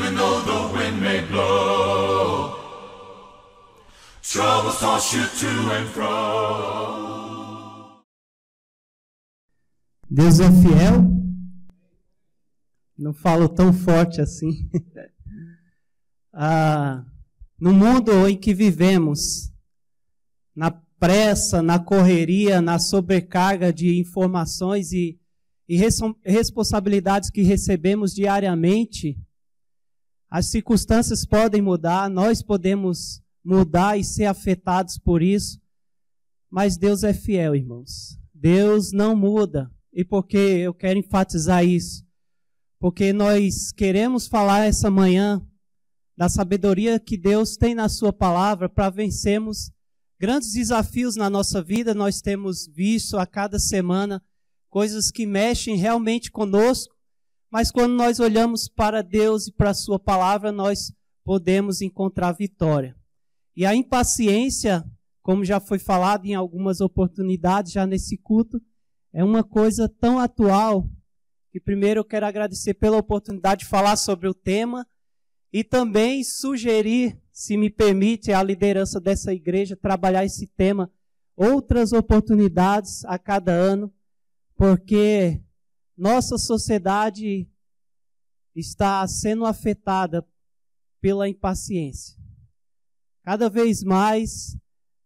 even though the wind may blow. Troubles toss you to and fro. Deus é fiel. Não falo tão forte assim. No mundo em que vivemos, na pressa, na correria, na sobrecarga de informações e responsabilidades que recebemos diariamente, as circunstâncias podem mudar, nós podemos mudar e ser afetados por isso, mas Deus é fiel, irmãos. Deus não muda. E por que eu quero enfatizar isso? Porque nós queremos falar essa manhã da sabedoria que Deus tem na sua palavra para vencermos grandes desafios na nossa vida. Nós temos visto a cada semana coisas que mexem realmente conosco, mas quando nós olhamos para Deus e para a sua palavra, nós podemos encontrar vitória. E a impaciência, como já foi falado em algumas oportunidades já nesse culto, é uma coisa tão atual que primeiro eu quero agradecer pela oportunidade de falar sobre o tema e também sugerir, se me permite, a liderança dessa igreja trabalhar esse tema, outras oportunidades a cada ano, porque nossa sociedade está sendo afetada pela impaciência. Cada vez mais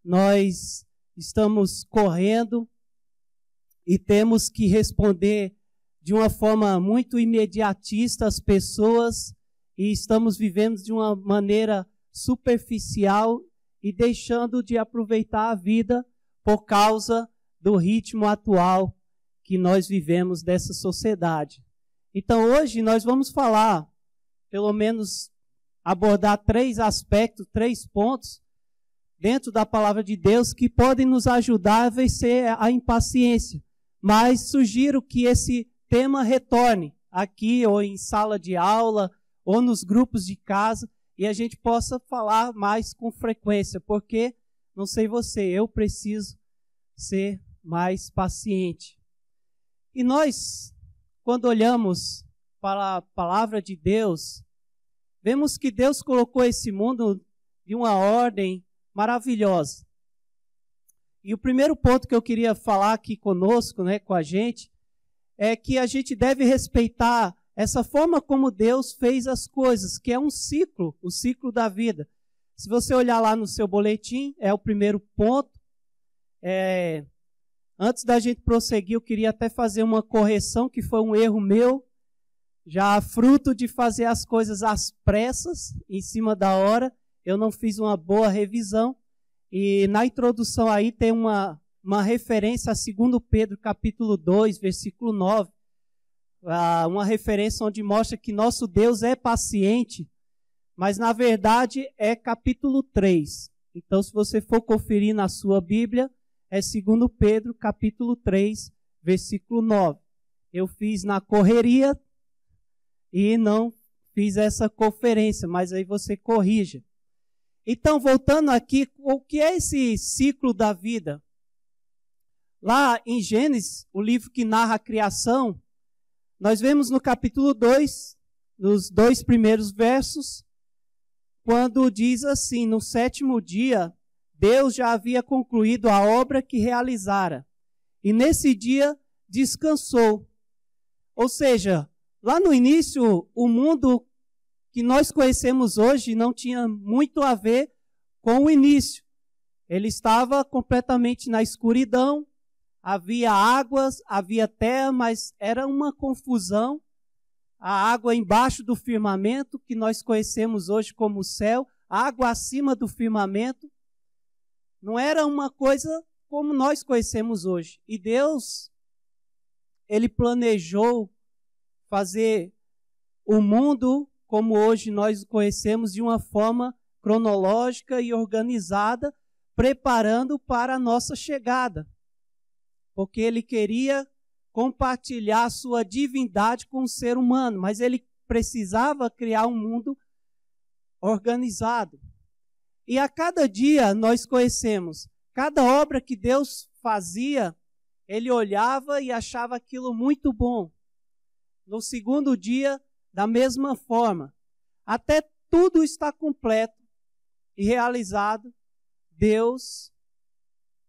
nós estamos correndo e temos que responder de uma forma muito imediatista às pessoas e estamos vivendo de uma maneira superficial e deixando de aproveitar a vida por causa do ritmo atual que nós vivemos dessa sociedade. Então hoje nós vamos falar, pelo menos abordar 3 aspectos, 3 pontos dentro da palavra de Deus que podem nos ajudar a vencer a impaciência. Mas sugiro que esse tema retorne aqui ou em sala de aula ou nos grupos de casa e a gente possa falar mais com frequência, porque, não sei você, eu preciso ser mais paciente. E nós, quando olhamos para a palavra de Deus, vemos que Deus colocou esse mundo de uma ordem maravilhosa. E o primeiro ponto que eu queria falar aqui conosco, com a gente, é que a gente deve respeitar essa forma como Deus fez as coisas, que é um ciclo, o ciclo da vida. Se você olhar lá no seu boletim, é o primeiro ponto. Antes da gente prosseguir, eu queria até fazer uma correção, que foi um erro meu, já fruto de fazer as coisas às pressas, em cima da hora. Eu não fiz uma boa revisão. E na introdução aí tem uma referência a 2 Pedro, capítulo 2, versículo 9. Uma referência onde mostra que nosso Deus é paciente, mas na verdade é capítulo 3. Então, se você for conferir na sua Bíblia, é 2 Pedro, capítulo 3, versículo 9. Eu fiz na correria e não fiz essa conferência, mas aí você corrija. Então, voltando aqui, o que é esse ciclo da vida? Lá em Gênesis, o livro que narra a criação, nós vemos no capítulo 2, nos 2 primeiros versos, quando diz assim: no 7º dia, Deus já havia concluído a obra que realizara, e nesse dia descansou. Ou seja, lá no início, o mundo que nós conhecemos hoje não tinha muito a ver com o início. Ele estava completamente na escuridão, havia águas, havia terra, mas era uma confusão. A água embaixo do firmamento, que nós conhecemos hoje como o céu, a água acima do firmamento, não era uma coisa como nós conhecemos hoje. E Deus, Ele planejou fazer o mundo como hoje nós o conhecemos, de uma forma cronológica e organizada, preparando para a nossa chegada. Porque Ele queria compartilhar a sua divindade com o ser humano, mas Ele precisava criar um mundo organizado. E a cada dia nós conhecemos, cada obra que Deus fazia, Ele olhava e achava aquilo muito bom. No 2º dia, da mesma forma. até tudo estar completo e realizado, Deus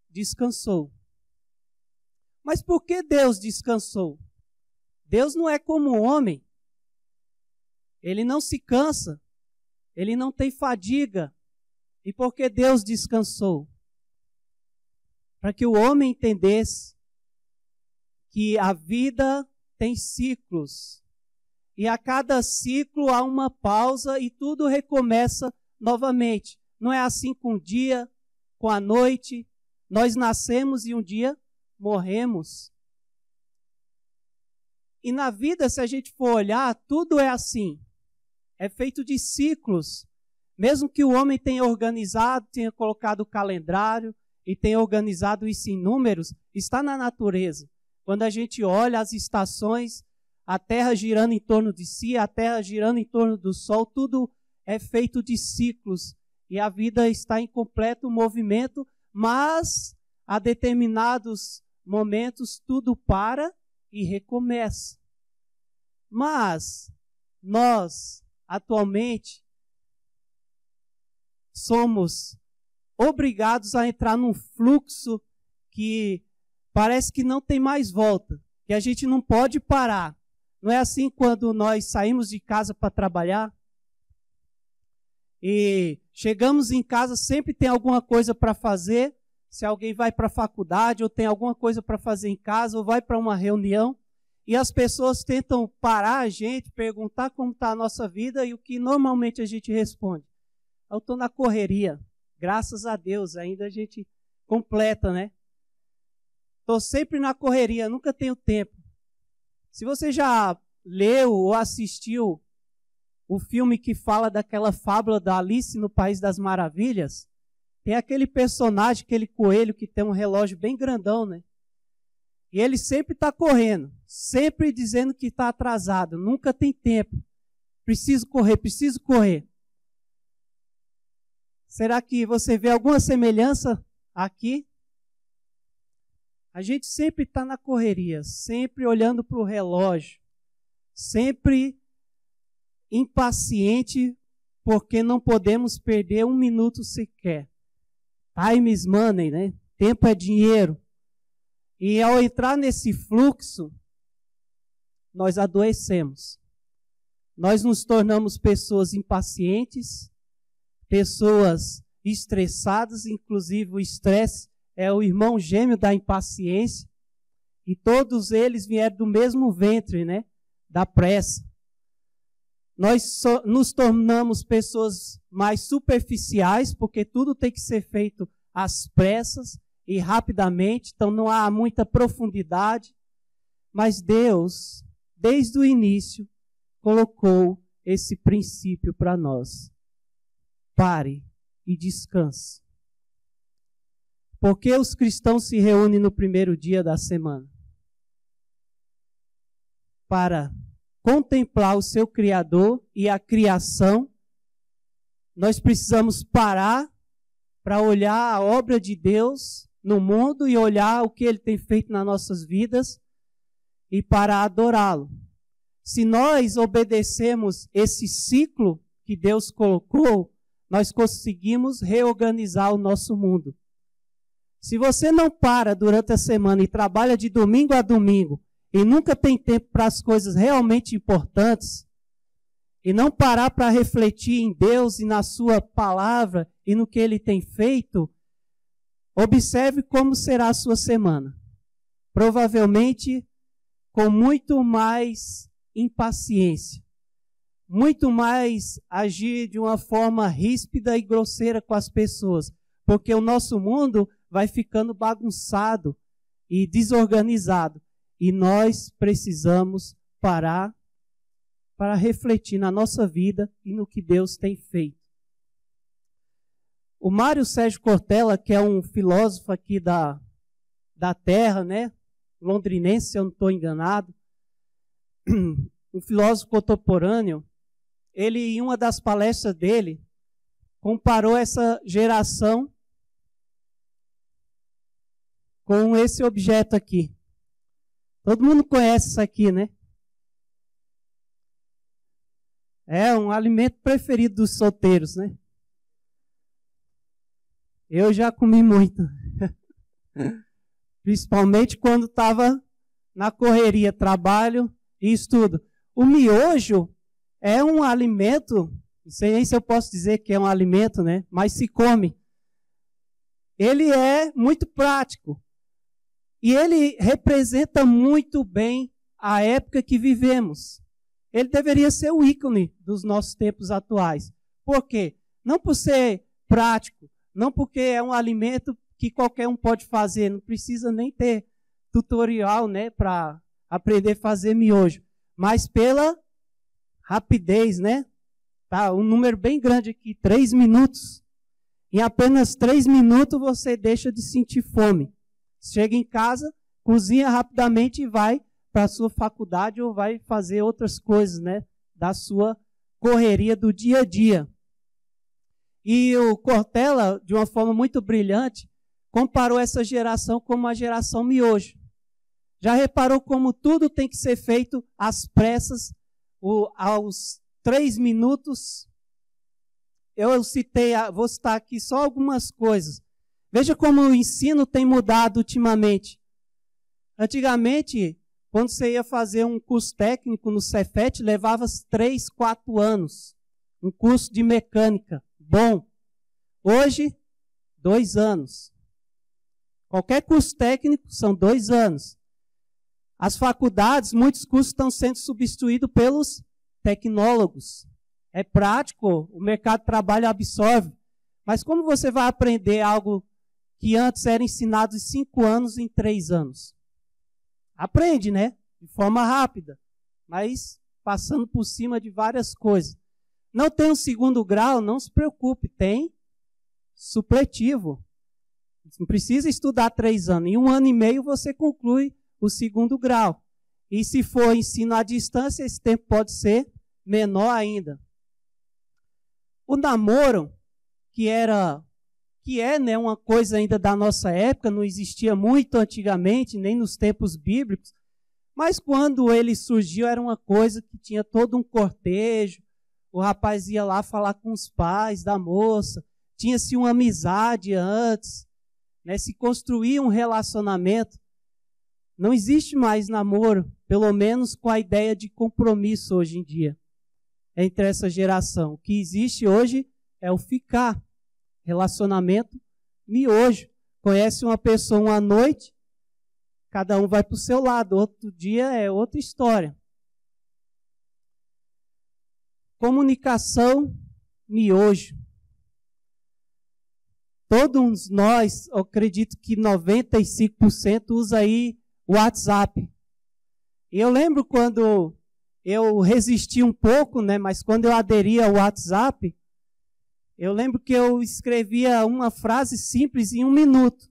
descansou. Mas por que Deus descansou? Deus não é como o homem. Ele não se cansa. Ele não tem fadiga. E por que Deus descansou? Para que o homem entendesse que a vida tem ciclos. E a cada ciclo há uma pausa e tudo recomeça novamente. Não é assim com o dia, com a noite. Nós nascemos e um dia morremos. E na vida, se a gente for olhar, tudo é assim. É feito de ciclos. Mesmo que o homem tenha organizado, tenha colocado o calendário e tenha organizado isso em números, está na natureza. Quando a gente olha as estações, a Terra girando em torno de si, a Terra girando em torno do Sol, tudo é feito de ciclos. E a vida está em completo movimento, mas a determinados momentos tudo para e recomeça. Mas nós, atualmente, somos obrigados a entrar num fluxo que parece que não tem mais volta, que a gente não pode parar. Não é assim quando nós saímos de casa para trabalhar e chegamos em casa, sempre tem alguma coisa para fazer. Se alguém vai para a faculdade ou tem alguma coisa para fazer em casa ou vai para uma reunião e as pessoas tentam parar a gente, perguntar como está a nossa vida e o que normalmente a gente responde. Eu estou na correria, graças a Deus, ainda a gente completa, né? Estou sempre na correria, nunca tenho tempo. Se você já leu ou assistiu o filme que fala daquela fábula da Alice no País das Maravilhas, tem aquele personagem, aquele coelho que tem um relógio bem grandão, né? E ele sempre está correndo, sempre dizendo que está atrasado, nunca tem tempo. Preciso correr, preciso correr. Será que você vê alguma semelhança aqui? A gente sempre está na correria, sempre olhando para o relógio, sempre impaciente, porque não podemos perder um minuto sequer. Time is money, né? Tempo é dinheiro. E ao entrar nesse fluxo, nós adoecemos. Nós nos tornamos pessoas impacientes, pessoas estressadas, inclusive o estresse é o irmão gêmeo da impaciência, e todos eles vieram do mesmo ventre, né? Da pressa. Nós nos tornamos pessoas mais superficiais, porque tudo tem que ser feito às pressas e rapidamente, então não há muita profundidade. Mas Deus, desde o início, colocou esse princípio para nós. Pare e descanse. Por que os cristãos se reúnem no primeiro dia da semana? Para contemplar o seu Criador e a criação. Nós precisamos parar para olhar a obra de Deus no mundo e olhar o que Ele tem feito nas nossas vidas e para adorá-lo. Se nós obedecemos esse ciclo que Deus colocou, nós conseguimos reorganizar o nosso mundo. Se você não para durante a semana e trabalha de domingo a domingo e nunca tem tempo para as coisas realmente importantes, e não parar para refletir em Deus e na sua palavra e no que Ele tem feito, observe como será a sua semana. Provavelmente com muito mais impaciência, muito mais agir de uma forma ríspida e grosseira com as pessoas, porque o nosso mundo vai ficando bagunçado e desorganizado. E nós precisamos parar para refletir na nossa vida e no que Deus tem feito. O Mário Sérgio Cortella, que é um filósofo aqui da terra, né? Londrinense, se eu não estou enganado, um filósofo contemporâneo, ele, em uma das palestras dele, comparou essa geração com esse objeto aqui. Todo mundo conhece isso aqui, né? É um alimento preferido dos solteiros, né? Eu já comi muito. Principalmente quando estava na correria, trabalho e estudo. O miojo é um alimento, não sei nem se eu posso dizer que é um alimento, né? Mas se come. Ele é muito prático. E ele representa muito bem a época que vivemos. Ele deveria ser o ícone dos nossos tempos atuais. Por quê? Não por ser prático, não porque é um alimento que qualquer um pode fazer, não precisa nem ter tutorial, né, para aprender a fazer miojo, mas pela rapidez, né? Tá, um número bem grande aqui, 3 minutos. Em apenas 3 minutos você deixa de sentir fome. Chega em casa, cozinha rapidamente e vai para a sua faculdade ou vai fazer outras coisas, né, da sua correria do dia a dia. E o Cortella, de uma forma muito brilhante, comparou essa geração como a geração miojo. Já reparou como tudo tem que ser feito às pressas, aos 3 minutos? Vou citar aqui só algumas coisas. Veja como o ensino tem mudado ultimamente. Antigamente, quando você ia fazer um curso técnico no Cefet, levava 3, 4 anos. Um curso de mecânica. Bom. Hoje, 2 anos. Qualquer curso técnico são 2 anos. As faculdades, muitos cursos estão sendo substituídos pelos tecnólogos. É prático, o mercado de trabalho absorve. Mas como você vai aprender algo que antes era ensinado em 5 anos em 3 anos? Aprende, né? De forma rápida, mas passando por cima de várias coisas. Não tem um segundo grau, não se preocupe, tem supletivo. Não precisa estudar 3 anos. Em 1 ano e meio você conclui o segundo grau. E se for ensino à distância, esse tempo pode ser menor ainda. O namoro, que é, né, uma coisa ainda da nossa época, não existia muito antigamente, nem nos tempos bíblicos, mas quando ele surgiu era uma coisa que tinha todo um cortejo, o rapaz ia lá falar com os pais da moça, tinha-se uma amizade antes, né, se construía um relacionamento. Não existe mais namoro, pelo menos com a ideia de compromisso hoje em dia, entre essa geração. O que existe hoje é o ficar. Relacionamento miojo. Conhece uma pessoa uma noite, cada um vai para o seu lado, outro dia é outra história. Comunicação miojo. Todos nós, eu acredito que 95% usa aí o WhatsApp. E eu lembro quando eu resisti um pouco, né, mas quando eu aderi ao WhatsApp, eu lembro que eu escrevia uma frase simples em 1 minuto,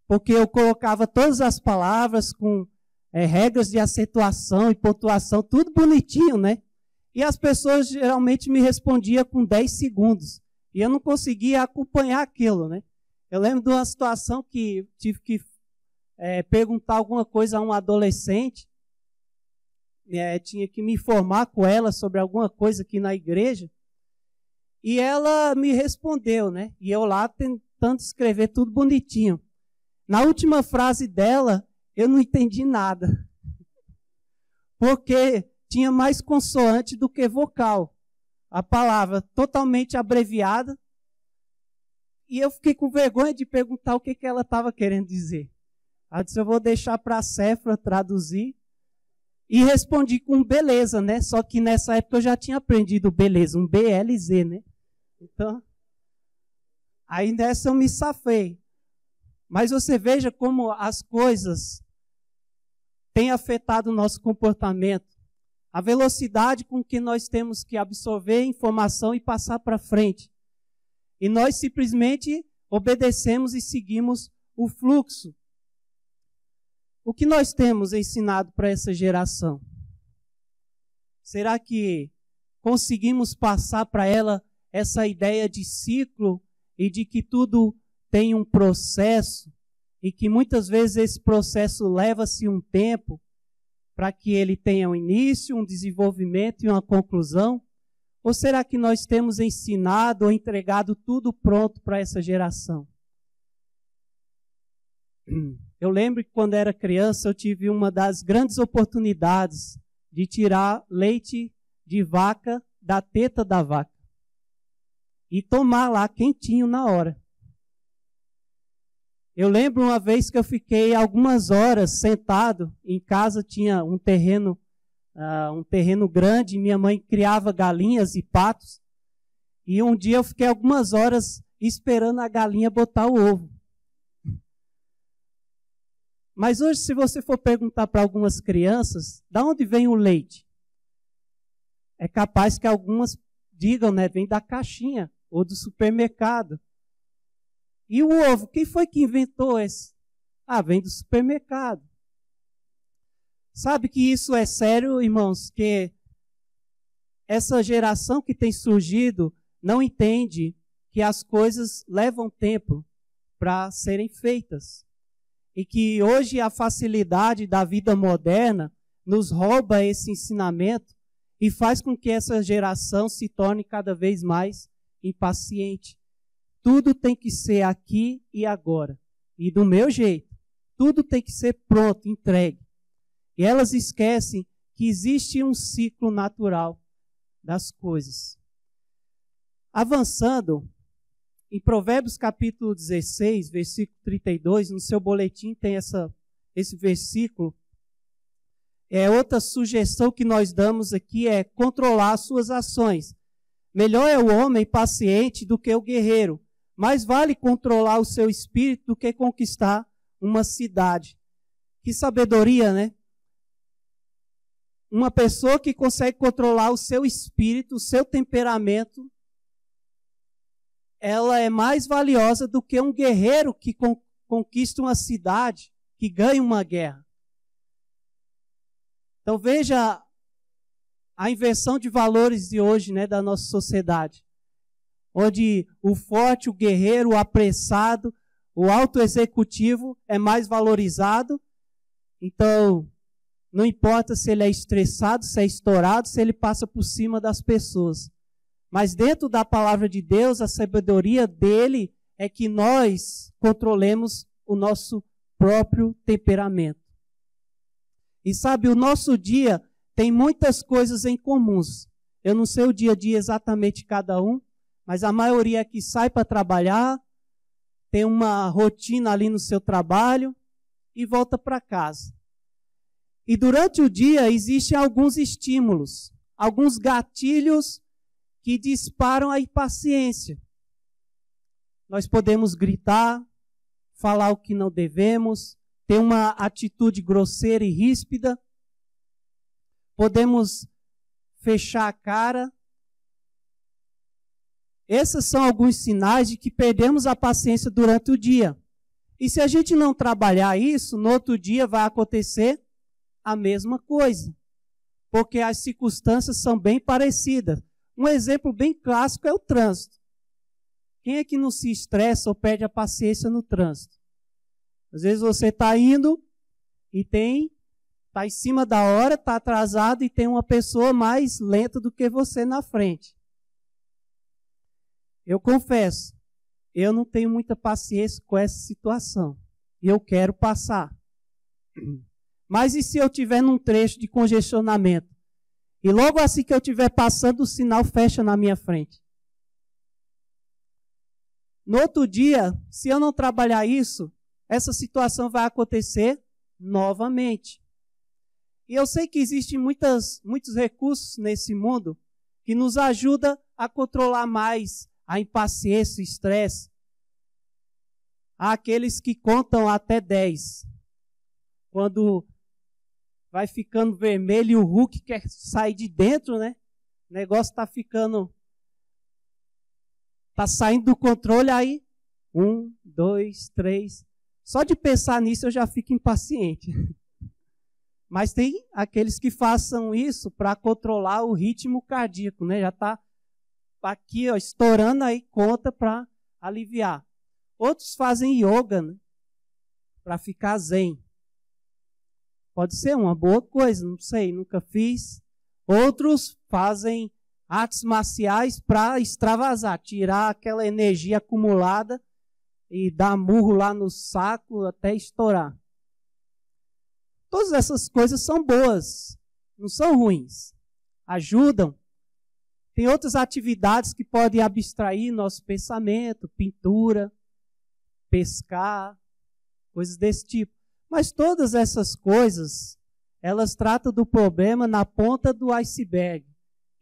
porque eu colocava todas as palavras com regras de acentuação e pontuação, tudo bonitinho, né? E as pessoas geralmente me respondiam com 10 segundos. E eu não conseguia acompanhar aquilo, né? Eu lembro de uma situação que tive que perguntar alguma coisa a um adolescente, tinha que me informar com ela sobre alguma coisa aqui na igreja, e ela me respondeu, né? E eu lá tentando escrever tudo bonitinho. Na última frase dela, eu não entendi nada. Porque tinha mais consoante do que vocal. A palavra totalmente abreviada. E eu fiquei com vergonha de perguntar o que ela estava querendo dizer. Ela disse, eu vou deixar para a Cefra traduzir. E respondi com beleza, né? Só que nessa época eu já tinha aprendido beleza, um BLZ, né? Então, aí nessa eu me safei. Mas você veja como as coisas têm afetado o nosso comportamento. A velocidade com que nós temos que absorver informação e passar para frente. E nós simplesmente obedecemos e seguimos o fluxo. O que nós temos ensinado para essa geração? Será que conseguimos passar para ela essa ideia de ciclo e de que tudo tem um processo e que muitas vezes esse processo leva-se um tempo para que ele tenha um início, um desenvolvimento e uma conclusão? Ou será que nós temos ensinado ou entregado tudo pronto para essa geração? Eu lembro que quando era criança eu tive uma das grandes oportunidades de tirar leite de vaca da teta da vaca e tomar lá quentinho na hora. Eu lembro uma vez que eu fiquei algumas horas sentado em casa, tinha um terreno grande, minha mãe criava galinhas e patos, e um dia eu fiquei algumas horas esperando a galinha botar o ovo. Mas hoje, se você for perguntar para algumas crianças, de onde vem o leite? É capaz que algumas digam, né, vem da caixinha ou do supermercado. E o ovo, quem foi que inventou esse? Ah, vem do supermercado. Sabe que isso é sério, irmãos, que essa geração que tem surgido não entende que as coisas levam tempo para serem feitas. E que hoje a facilidade da vida moderna nos rouba esse ensinamento e faz com que essa geração se torne cada vez mais impaciente. Tudo tem que ser aqui e agora. E do meu jeito. Tudo tem que ser pronto, entregue. E elas esquecem que existe um ciclo natural das coisas. Avançando, em Provérbios capítulo 16, versículo 32, no seu boletim tem esse versículo. Outra sugestão que nós damos aqui é controlar suas ações. Melhor é o homem paciente do que o guerreiro. Mais vale controlar o seu espírito do que conquistar uma cidade. Que sabedoria, né? Uma pessoa que consegue controlar o seu espírito, o seu temperamento, ela é mais valiosa do que um guerreiro que conquista uma cidade, que ganha uma guerra. Então veja a inversão de valores de hoje, né, da nossa sociedade. Onde o forte, o guerreiro, o apressado, o autoexecutivo é mais valorizado. Então, não importa se ele é estressado, se é estourado, se ele passa por cima das pessoas. Mas dentro da palavra de Deus, a sabedoria dele é que nós controlemos o nosso próprio temperamento. E sabe, o nosso dia tem muitas coisas em comuns. Eu não sei o dia a dia exatamente de cada um, mas a maioria aqui sai para trabalhar, tem uma rotina ali no seu trabalho e volta para casa. E durante o dia existem alguns estímulos, alguns gatilhos que disparam a impaciência. Nós podemos gritar, falar o que não devemos, ter uma atitude grosseira e ríspida, podemos fechar a cara. Esses são alguns sinais de que perdemos a paciência durante o dia. E se a gente não trabalhar isso, no outro dia vai acontecer a mesma coisa. Porque as circunstâncias são bem parecidas. Um exemplo bem clássico é o trânsito. Quem é que não se estressa ou perde a paciência no trânsito? Às vezes você está indo e está em cima da hora, está atrasado e tem uma pessoa mais lenta do que você na frente. Eu confesso, eu não tenho muita paciência com essa situação. E eu quero passar. Mas e se eu estiver num trecho de congestionamento? E logo assim que eu estiver passando, o sinal fecha na minha frente. No outro dia, se eu não trabalhar isso, essa situação vai acontecer novamente. E eu sei que existem muitos recursos nesse mundo que nos ajudam a controlar mais a impaciência, o estresse. Há aqueles que contam até 10. Quando vai ficando vermelho e o Hulk quer sair de dentro, né? O negócio está saindo do controle aí. 1, 2, 3. Só de pensar nisso eu já fico impaciente. Mas tem aqueles que façam isso para controlar o ritmo cardíaco, né? Já está aqui, ó, estourando aí, conta para aliviar. Outros fazem yoga, né? Para ficar zen. Pode ser uma boa coisa, não sei, nunca fiz. Outros fazem artes marciais para extravasar, tirar aquela energia acumulada e dar murro lá no saco até estourar. Todas essas coisas são boas, não são ruins. Ajudam. Tem outras atividades que podem abstrair nosso pensamento, pintura, pescar, coisas desse tipo. Mas todas essas coisas, elas tratam do problema na ponta do iceberg.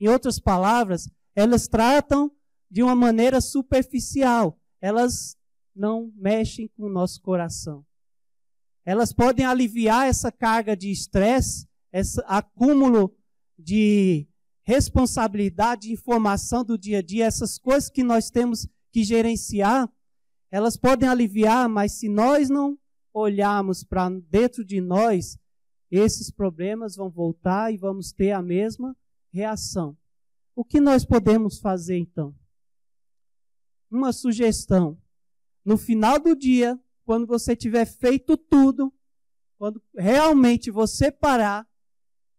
Em outras palavras, elas tratam de uma maneira superficial. Elas não mexem com o nosso coração. Elas podem aliviar essa carga de estresse, esse acúmulo de responsabilidade, de informação do dia a dia, essas coisas que nós temos que gerenciar, elas podem aliviar, mas se nós não olharmos para dentro de nós, esses problemas vão voltar e vamos ter a mesma reação. O que nós podemos fazer então? Uma sugestão. No final do dia, quando você tiver feito tudo, quando realmente você parar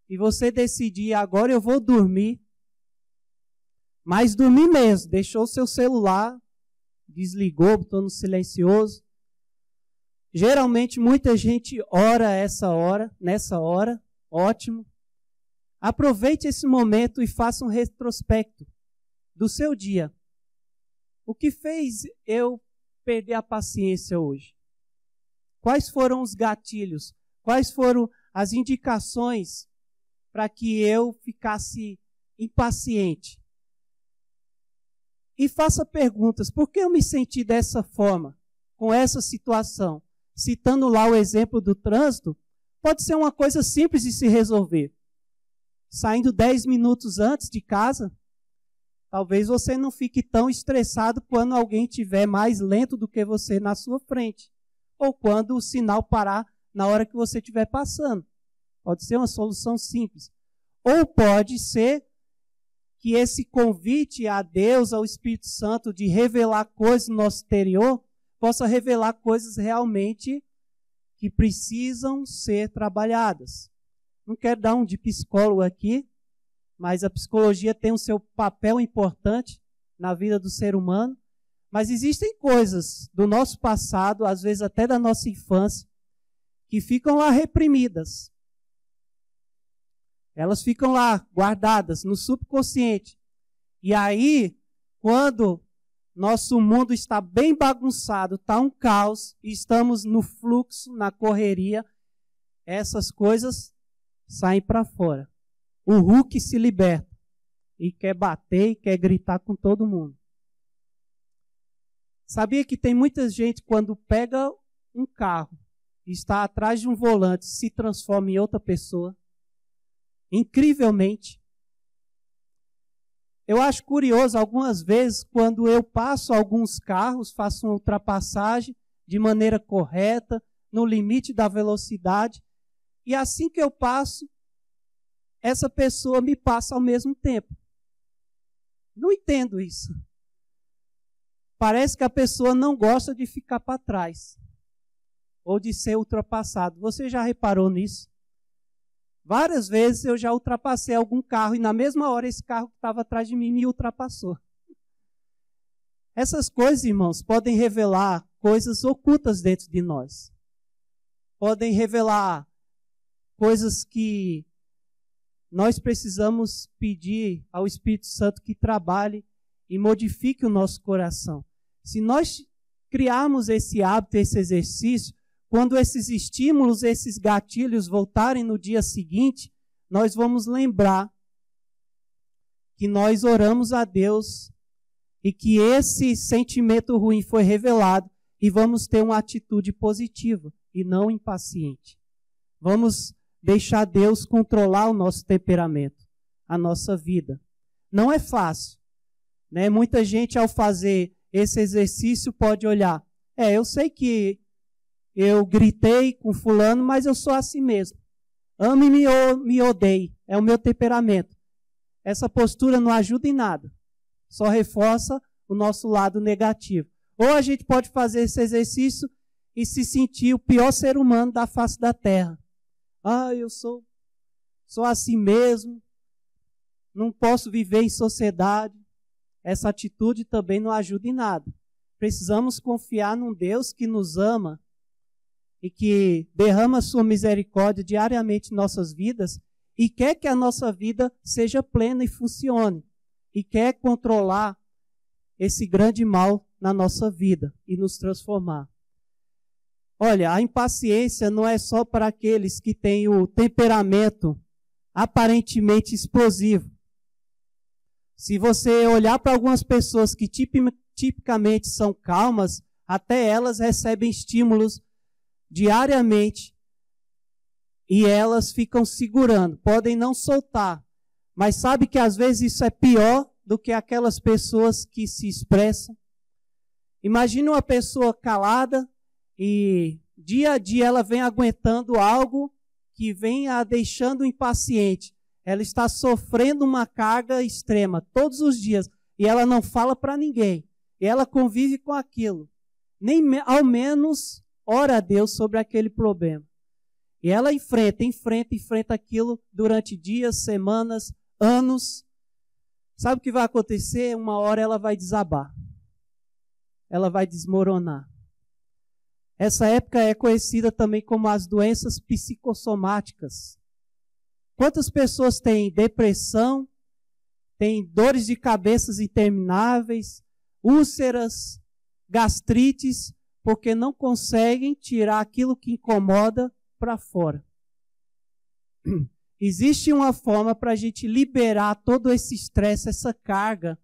e você decidir, agora eu vou dormir, mas dormir mesmo, deixou o seu celular, desligou, botou no silencioso. Geralmente muita gente ora nessa hora, ótimo. Aproveite esse momento e faça um retrospecto do seu dia. O que fez eu perder a paciência hoje? Quais foram os gatilhos? Quais foram as indicações para que eu ficasse impaciente? E faça perguntas. Por que eu me senti dessa forma, com essa situação? Citando lá o exemplo do trânsito, pode ser uma coisa simples de se resolver. Saindo 10 minutos antes de casa, talvez você não fique tão estressado quando alguém estiver mais lento do que você na sua frente. Ou quando o sinal parar na hora que você estiver passando. Pode ser uma solução simples. Ou pode ser que esse convite a Deus, ao Espírito Santo, de revelar coisas no nosso interior, possa revelar coisas realmente que precisam ser trabalhadas. Não quero dar um de psicólogo aqui, mas a psicologia tem o seu papel importante na vida do ser humano. Mas existem coisas do nosso passado, às vezes até da nossa infância, que ficam lá reprimidas. Elas ficam lá guardadas no subconsciente. E aí, quando nosso mundo está bem bagunçado, está um caos, e estamos no fluxo, na correria, essas coisas saem para fora. O Hulk se liberta e quer bater e quer gritar com todo mundo. Sabia que tem muita gente, quando pega um carro e está atrás de um volante, se transforma em outra pessoa? Incrivelmente. Eu acho curioso, algumas vezes, quando eu passo alguns carros, faço uma ultrapassagem de maneira correta, no limite da velocidade, e assim que eu passo, essa pessoa me passa ao mesmo tempo. Não entendo isso. Parece que a pessoa não gosta de ficar para trás, ou de ser ultrapassado. Você já reparou nisso? Várias vezes eu já ultrapassei algum carro e na mesma hora esse carro que estava atrás de mim me ultrapassou. Essas coisas, irmãos, podem revelar coisas ocultas dentro de nós. Podem revelar coisas que nós precisamos pedir ao Espírito Santo que trabalhe e modifique o nosso coração. Se nós criarmos esse hábito, esse exercício, quando esses estímulos, esses gatilhos voltarem no dia seguinte, nós vamos lembrar que nós oramos a Deus e que esse sentimento ruim foi revelado e vamos ter uma atitude positiva e não impaciente. Vamos deixar Deus controlar o nosso temperamento, a nossa vida. Não é fácil, né? Muita gente, ao fazer esse exercício, pode olhar. Eu sei que eu gritei com fulano, mas eu sou assim mesmo. Ame-me ou me odeie. É o meu temperamento. Essa postura não ajuda em nada. Só reforça o nosso lado negativo. Ou a gente pode fazer esse exercício e se sentir o pior ser humano da face da terra. Eu sou assim mesmo. não posso viver em sociedade. Essa atitude também não ajuda em nada. Precisamos confiar num Deus que nos ama e que derrama sua misericórdia diariamente em nossas vidas e quer que a nossa vida seja plena e funcione. E quer controlar esse grande mal na nossa vida e nos transformar. Olha, a impaciência não é só para aqueles que têm o temperamento aparentemente explosivo. Se você olhar para algumas pessoas que tipicamente são calmas, até elas recebem estímulos diariamente e elas ficam segurando. Podem não soltar, mas sabe que às vezes isso é pior do que aquelas pessoas que se expressam. Imagine uma pessoa calada e dia a dia ela vem aguentando algo que vem a deixando impaciente. Ela está sofrendo uma carga extrema todos os dias e ela não fala para ninguém. E ela convive com aquilo. Ao menos ora a Deus sobre aquele problema. E ela enfrenta aquilo durante dias, semanas, anos. Sabe o que vai acontecer? Uma hora ela vai desabar. Ela vai desmoronar. Essa época é conhecida também como as doenças psicossomáticas. Quantas pessoas têm depressão, têm dores de cabeça intermináveis, úlceras, gastrites, porque não conseguem tirar aquilo que incomoda para fora. Existe uma forma para a gente liberar todo esse estresse, essa carga,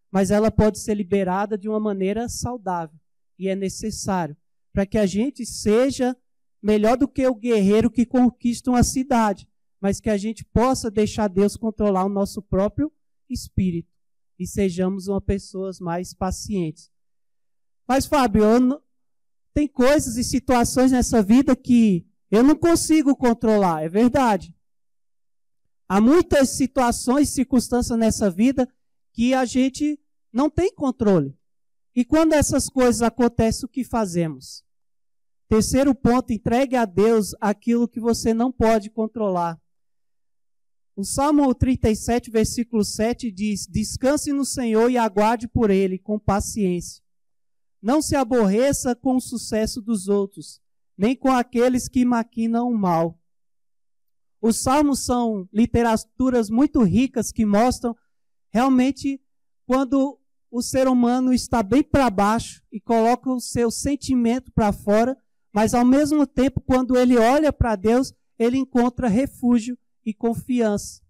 mas ela pode ser liberada de uma maneira saudável. E é necessário para que a gente seja melhor do que o guerreiro que conquista uma cidade, mas que a gente possa deixar Deus controlar o nosso próprio espírito e sejamos uma pessoas mais pacientes. Mas, Fábio, tem coisas e situações nessa vida que eu não consigo controlar, é verdade. Há muitas situações e circunstâncias nessa vida que a gente não tem controle. E quando essas coisas acontecem, o que fazemos? Terceiro ponto, entregue a Deus aquilo que você não pode controlar. O Salmo 37, versículo 7 diz: descanse no Senhor e aguarde por Ele com paciência. Não se aborreça com o sucesso dos outros, nem com aqueles que maquinam o mal. Os salmos são literaturas muito ricas que mostram realmente quando o ser humano está bem para baixo e coloca o seu sentimento para fora, mas ao mesmo tempo, quando ele olha para Deus, ele encontra refúgio e confiança.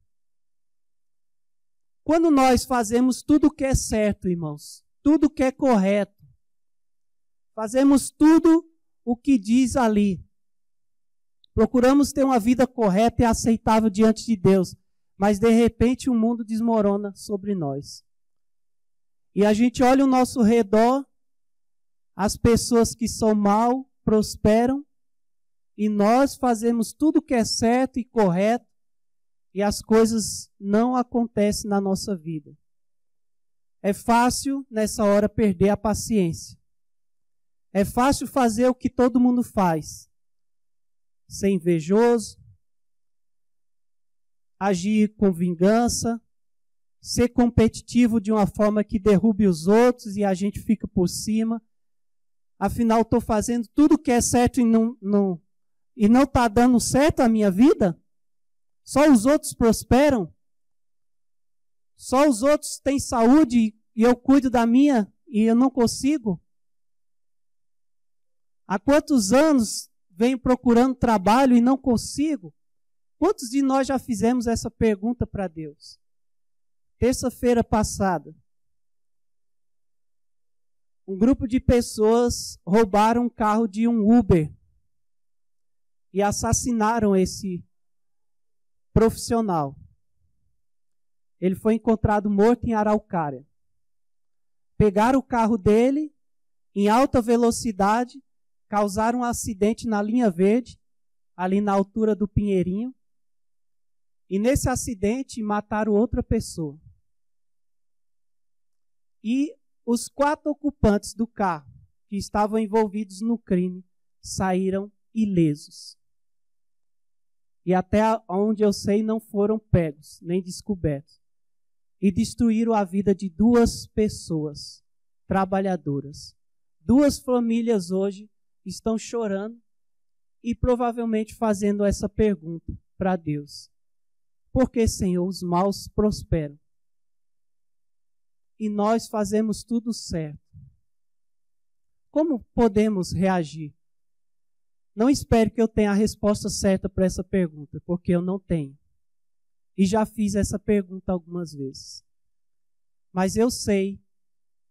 Quando nós fazemos tudo o que é certo, irmãos, tudo o que é correto, fazemos tudo o que diz ali, procuramos ter uma vida correta e aceitável diante de Deus, mas de repente o mundo desmorona sobre nós. E a gente olha ao nosso redor, as pessoas que são mal prosperam, e nós fazemos tudo o que é certo e correto, e as coisas não acontecem na nossa vida. É fácil, nessa hora, perder a paciência. É fácil fazer o que todo mundo faz. Ser invejoso, agir com vingança, ser competitivo de uma forma que derrube os outros e a gente fica por cima. Afinal, estou fazendo tudo o que é certo e não está dando certo a minha vida? Só os outros prosperam? Só os outros têm saúde e eu cuido da minha e eu não consigo? Há quantos anos venho procurando trabalho e não consigo? Quantos de nós já fizemos essa pergunta para Deus? Terça-feira passada, um grupo de pessoas roubaram um carro de um Uber e assassinaram esse profissional. Ele foi encontrado morto em Araucária. Pegaram o carro dele em alta velocidade, causaram um acidente na linha verde, ali na altura do Pinheirinho, e nesse acidente mataram outra pessoa. E os 4 ocupantes do carro que estavam envolvidos no crime saíram ilesos. E até onde eu sei não foram pegos, nem descobertos. e destruíram a vida de 2 pessoas trabalhadoras. 2 famílias hoje estão chorando e provavelmente fazendo essa pergunta para Deus. Por que, Senhor, os maus prosperam? E nós fazemos tudo certo. Como podemos reagir? Não espere que eu tenha a resposta certa para essa pergunta, porque eu não tenho. E já fiz essa pergunta algumas vezes. Mas eu sei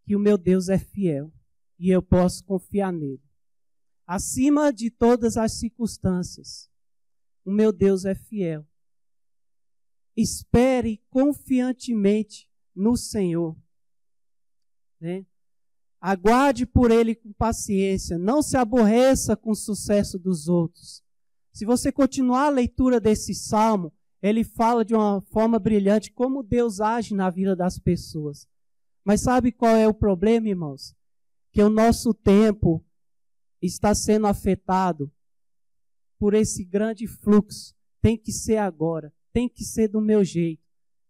que o meu Deus é fiel e eu posso confiar nele. Acima de todas as circunstâncias, o meu Deus é fiel. Espere confiantemente no Senhor. Né? Aguarde por ele com paciência. Não se aborreça com o sucesso dos outros. Se você continuar a leitura desse salmo, ele fala de uma forma brilhante como Deus age na vida das pessoas. Mas sabe qual é o problema, irmãos? Que o nosso tempo está sendo afetado por esse grande fluxo. Tem que ser agora. Tem que ser do meu jeito.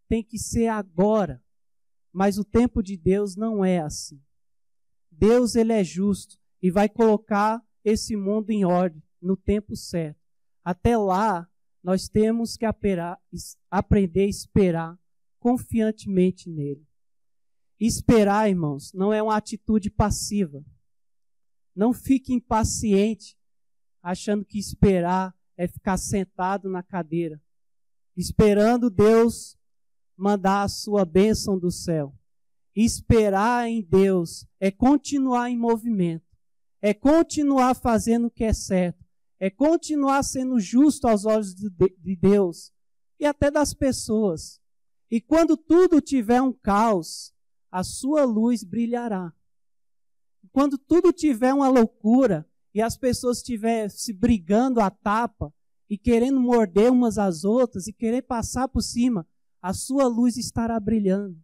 Tem que ser agora. Mas o tempo de Deus não é assim. Deus, ele é justo e vai colocar esse mundo em ordem no tempo certo. Até lá, nós temos que aprender a esperar confiantemente nele. Esperar, irmãos, não é uma atitude passiva. Não fique impaciente, achando que esperar é ficar sentado na cadeira, esperando Deus mandar a sua bênção do céu. Esperar em Deus é continuar em movimento, é continuar fazendo o que é certo, é continuar sendo justo aos olhos de Deus e até das pessoas. E quando tudo tiver um caos, a sua luz brilhará. Quando tudo tiver uma loucura e as pessoas estiverem se brigando à tapa e querendo morder umas às outras e querer passar por cima, a sua luz estará brilhando.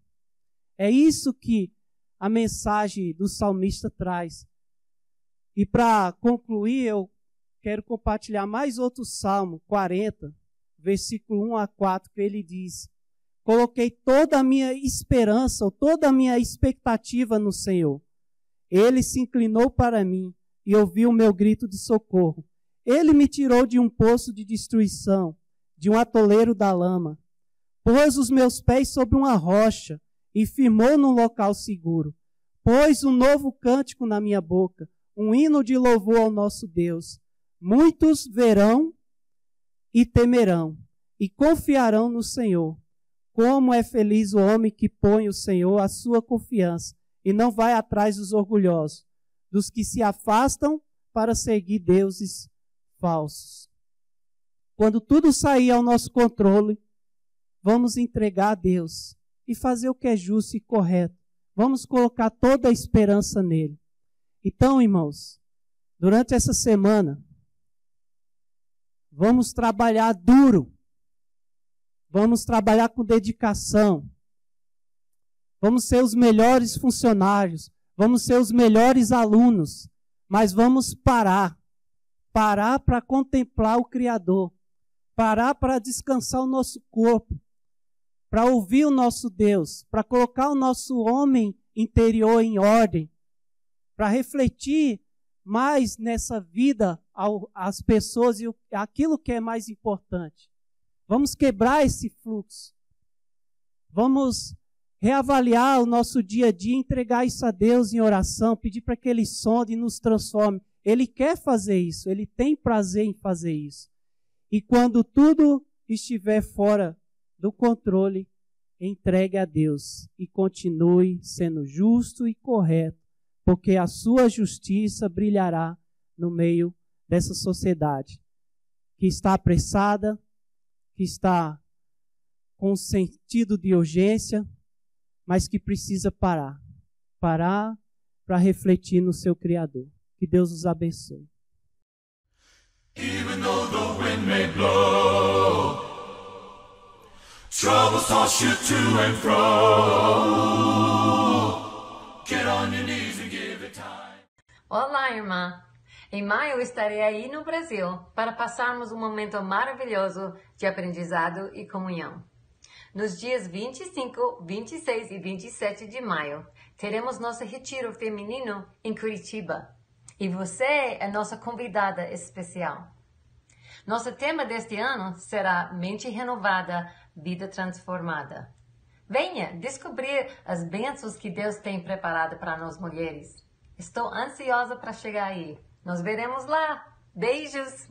É isso que a mensagem do salmista traz. E para concluir, eu quero compartilhar mais outro salmo, 40, versículo 1 a 4, que ele diz: coloquei toda a minha esperança, ou toda a minha expectativa no Senhor. Ele se inclinou para mim e ouviu o meu grito de socorro. Ele me tirou de um poço de destruição, de um atoleiro da lama. Pôs os meus pés sobre uma rocha e firmou num local seguro. Pôs um novo cântico na minha boca, um hino de louvor ao nosso Deus. Muitos verão e temerão e confiarão no Senhor. Como é feliz o homem que põe o Senhor a sua confiança e não vai atrás dos orgulhosos, dos que se afastam para seguir deuses falsos. Quando tudo sair ao nosso controle, vamos entregar a Deus e fazer o que é justo e correto. Vamos colocar toda a esperança nele. Então, irmãos, durante essa semana, vamos trabalhar duro. Vamos trabalhar com dedicação. Vamos ser os melhores funcionários. Vamos ser os melhores alunos. Mas vamos parar. Parar para contemplar o Criador. Parar para descansar o nosso corpo. Para ouvir o nosso Deus. Para colocar o nosso homem interior em ordem. Para refletir mais nessa vida as pessoas e aquilo que é mais importante. Vamos quebrar esse fluxo. Vamos reavaliar o nosso dia a dia, entregar isso a Deus em oração, pedir para que Ele sonde e nos transforme. Ele quer fazer isso, Ele tem prazer em fazer isso. E quando tudo estiver fora do controle, entregue a Deus e continue sendo justo e correto, porque a sua justiça brilhará no meio dessa sociedade que está apressada, que está com sentido de urgência, mas que precisa parar. Parar para refletir no seu Criador. Que Deus os abençoe. Even though the wind may blow, troubles toss you to and fro. Get on your knees and give it time. Olá, irmã! Em maio estarei aí no Brasil para passarmos um momento maravilhoso de aprendizado e comunhão. Nos dias 25, 26 e 27 de maio, teremos nosso retiro feminino em Curitiba. E você é nossa convidada especial. Nosso tema deste ano será Mente Renovada, Vida Transformada. Venha descobrir as bênçãos que Deus tem preparado para nós mulheres. Estou ansiosa para chegar aí. Nos veremos lá. Beijos!